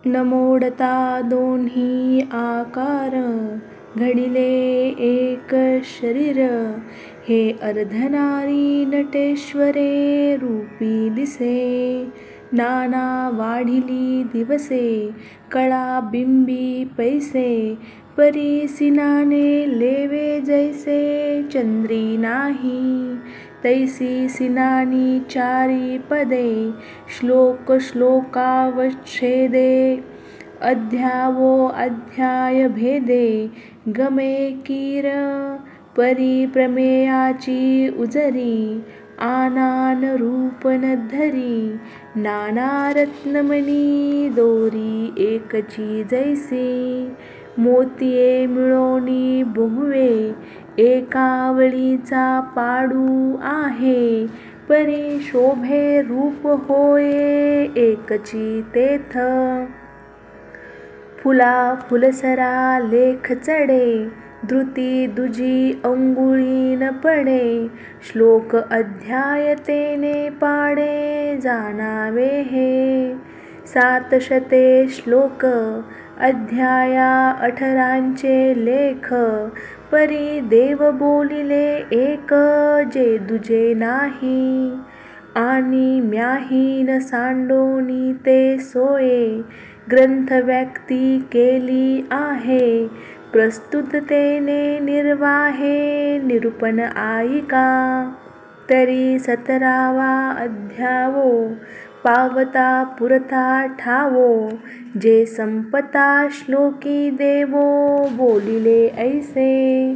नमोडता दोन्ही आकार, घडिले एक शरीर. हे अर्धनारी नटेश्वरे रूपी दिसे. नाना वाढिली दिवसे, कळा बिंबी पैसे. परी सिनाने लेवे जैसे, चंद्री नाही तैसी सिनानी चारी पदे. श्लोक श्लोकावच्छेदे, अध्यावो अध्याय भेदे. गमे कीर परिप्रमेयाची उजरी, आनान रूपन धरी. नाना रत्नमणी दोरी एकची जैसी. मोतिये मिळोनी बहुवे, एकावळीचा पाडू आहे. परी शोभे रूप होये, एकची तेथ. फुला फुलसरा लेख चढे, धृती दुजी अंगुळीन पडे. श्लोक अध्याय तेने पाडे, जाणावे हे. 700 श्लोक, अध्याया 18 लेख. परी देव बोलिले एक, जे दुजे नाही. आणि म्याहीन सांडोनी ते सोये, ग्रंथ व्यक्ती केली आहे. प्रस्तुततेने निर्वाहे, निरूपण आयिका. तरी 17वा अध्यावो, पावता पुरता ठावो. जे संपता श्लोकी देवो, बोलिले ऐसे.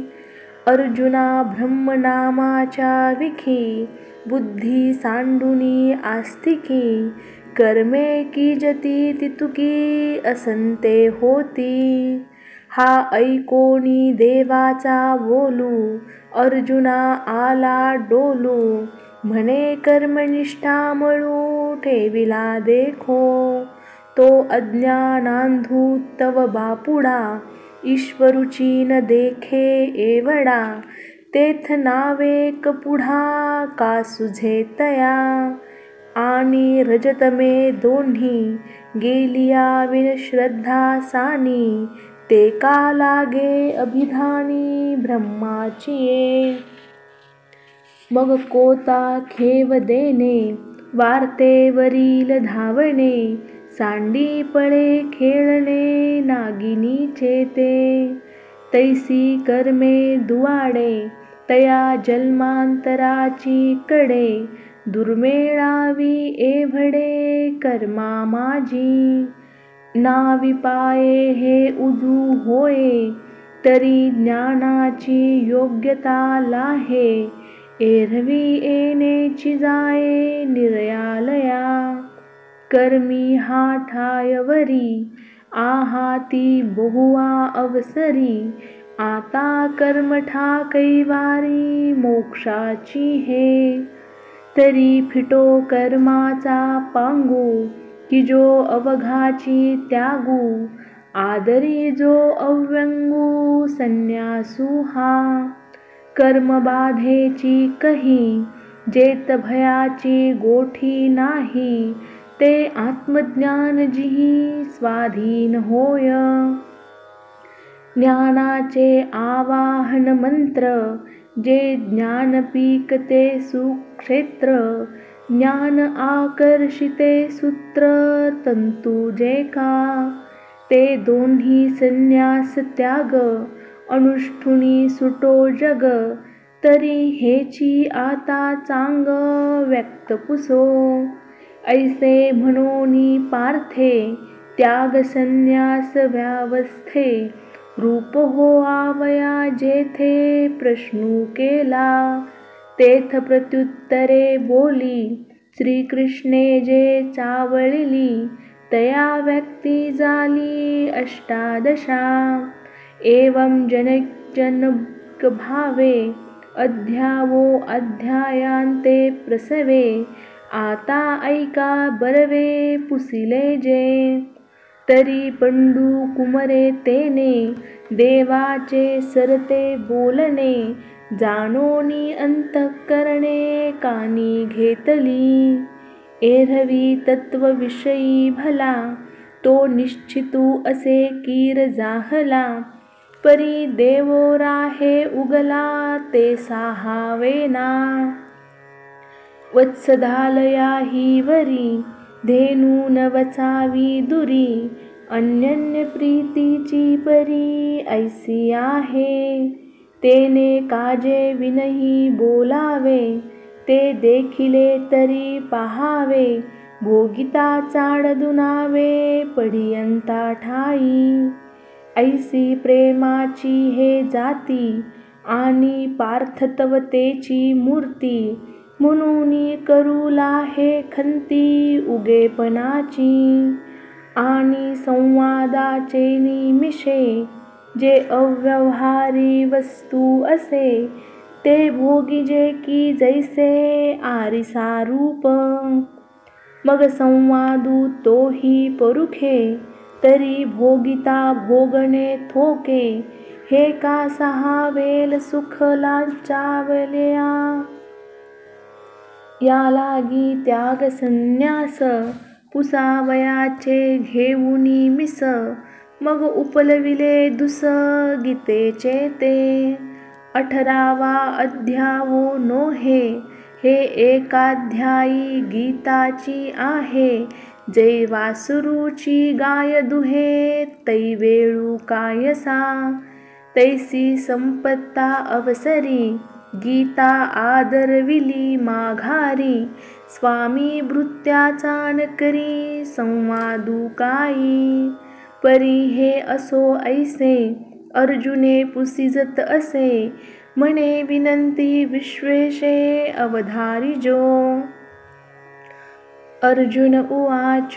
अर्जुना ब्रह्मनामाच्या विखी, बुद्धी सांडुनी आस्तिकी. कर्मे कीजती तितुकी, असंते होती. हा ऐकोनी देवाचा बोलू, अर्जुना आला डोलू. म्हणे कर्मनिष्ठा मळू, ठेविला देखो. तो अज्ञानांधू तव बापुडा, ईश्वरूची न देखे एवढा. तेथ नावे कपुढा, का सुझे तया. आणि रजतमे दोन्ही, गेलिया विनश्रद्धा सानी. ते का लागे अभिधानी, ब्रह्माचिये. मग कोता खेव देणे, वार्तेवरील धावणे. सांडी पळे खेळणे, नागिनीचे ते. तैसी कर्मे दुवाडे, तया जन्मांतराची कडे. दुर्मेळावी एवढे, कर्मा माझी. नावी पाये हे उजू होये, तरी ज्ञानाची योग्यता लाहे. एरवी येणेची जाये, निर्यालया. कर्मी हा ठायवरी, आहाती बहुवा अवसरी. आता कर्मठा कैवारी, मोक्षाची हे. तरी फिटो कर्माचा पांगू, की जो अवघाची त्यागू. आदरी जो अव्यंगू, संन्यासू हा. कर्मबाधेची कही, जेत भयाची गोठी नाही. ते आत्मज्ञान जिही, स्वाधीन होय. ज्ञानाचे आवाहन मंत्र, जे ज्ञान पीकते सुक्षेत्र. ज्ञान आकर्षिते सूत्र, तंतू जे का. ते दोन्ही संन्यास त्याग, अनुष्ठुनी सुटो जग. तरी हेची आता चांग, व्यक्त पुसो. ऐसे म्हणोनी पार्थे, त्याग संन्यास व्यावस्थे. रूप हो आवया जेथे, प्रश्नू केला. तेथ प्रत्युत्तरे बोली, श्रीकृष्णे जे चावळिली. तया व्यक्ती झाली 18. एवं जनक भावे, अध्यावो अध्यायांते प्रसवे. आता ऐका बरवे, पुसिले जे. तरी पंडू कुमरे तेने, देवाचे सरते बोलणे. जाणोनी अंतःकरणे, कानी घेतली. एरवी तत्वविषयी भला, तो निश्चितू असे कीर जाहला, परी देवो राहे उगला ते साहावेना. वत्सधालया ही वरी, धेनू न वचावी दुरी, अन्यन्य प्रीतीची परी ऐसी आहे. तेने काजे विनही बोलावे, ते देखिले तरी पाहावे, भोगिता चाड दुनावे पडियंता ठाई. ऐसी प्रेमाची हे जाती, आणि पार्थतवतेची मूर्ती, म्हणून करूला हे खंती उगेपणाची. आणि संवादाचे निमिषे, जे अव्यवहारी वस्तू असे, ते भोगिजे की जैसे आरिसा रूप. मग संवादू तोही परुखे, तरी भोगिता भोगणे थोके, हे का सहावेल सुख लाचावल्या. या लागी त्याग संन्यास, पुसावयाचे घेऊनी मिस, मग उपलविले दुस गीतेचे ते. 18वा अध्यावो नोहे, हे एकाध्यायी गीताची आहे. जै वासुरूची गाय दुहे, तै वेळू कायसा. तैसी संपत्ता अवसरी, गीता आदरविली माघारी. स्वामी भृत्याचा न करी, संवादू काई. परी हे असो ऐसे, अर्जुने पुसिजत असे, म्हणे विनंती विश्वेशे अवधारिजो. अर्जुन उवाच,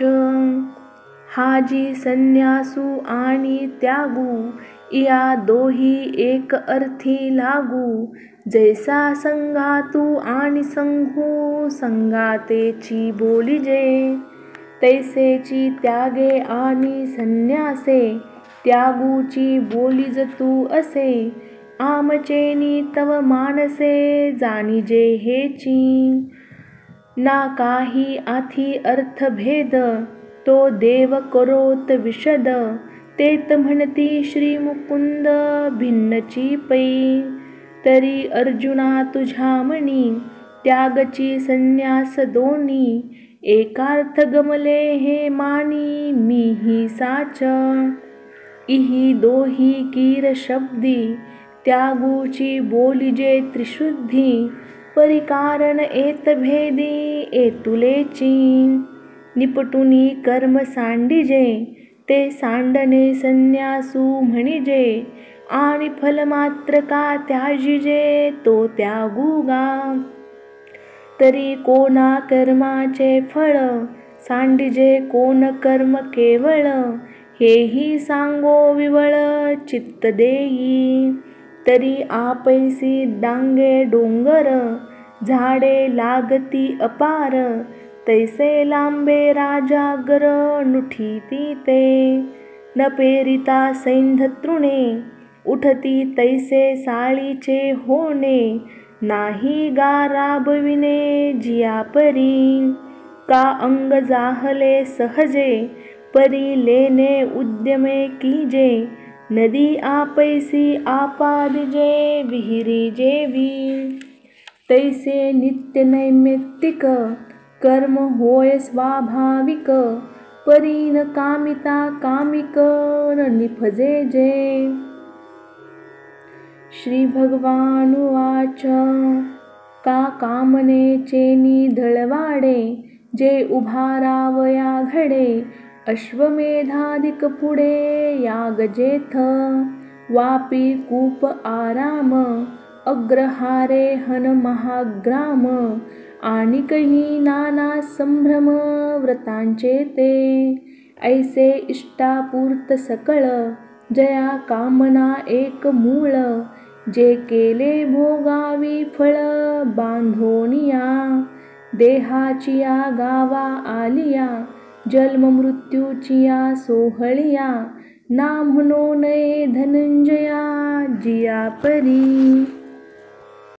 हाजी संन्यासू आणि त्यागू, या दोही एक अर्थी लागू. जैसा संगातू आणि संघू, संगातेची बोलिजे. तैसेची त्यागे आणि संन्यासे, त्यागूची बोलिजतू असे. आमचेनी तव मानसे, जाणिजे हेची. ना काही आथी अर्थभेद, तो देव करोत विशद. तेत म्हणती श्री मुकुंद भिन्नची पै. तरी अर्जुना तुझ्या मनी, त्यागची संन्यास दोन्ही. एकार्थ गमले हे मानी, मीही साच. इही दोही कीर शब्दी, त्यागूची बोलिजे त्रिशुद्धी. परिकारण एत भेदी, एतुलेची. निपटुनी कर्म सांडिजे, ते सांडणे संन्यासू म्हणिजे. आणि फल मात्र का त्याजिजे, तो त्यागूगा. तरी कोणा कर्माचे फळ, सांडिजे कोण कर्म केवळ. हेही सांगो विवळ चित्त देई. तरी आपैसी डांगे डोंगर, झाडे लागती अपार. तैसे लांबे राजागर, नुठीती ते. न पेरिता सैंध तृणे, उठती तैसे साळीचे होणे. नाही गा राबविणे जिया परी. का अंग जाहले सहजे, परी लेणे उद्यमे कीजे. नदी आपैसी आपादिजे, विहिरी जेवी. तैसे नित्य नैमित्तिक, कर्म होय स्वाभाविक. परी न कामिता कामिक, न निपजे जे. श्री भगवानुवाच, का कामनेचे धळवाडे, जे उभारावया घडे. अश्वमेधाधिक पुढे यागजेथ, वापी कूप आराम. अग्रहारे हन महाग्राम, आणिकही नाना संभ्रम व्रतांचे ते. ऐसे इष्टापूर्त सकळ, जया कामना एक मूळ. जे केले भोगावी फळ, बांधोनिया. देहाचिया गावा आलिया, जन्म मृत्यूचिया सोहळिया. ना म्हणो नये धनंजया, जिया परी.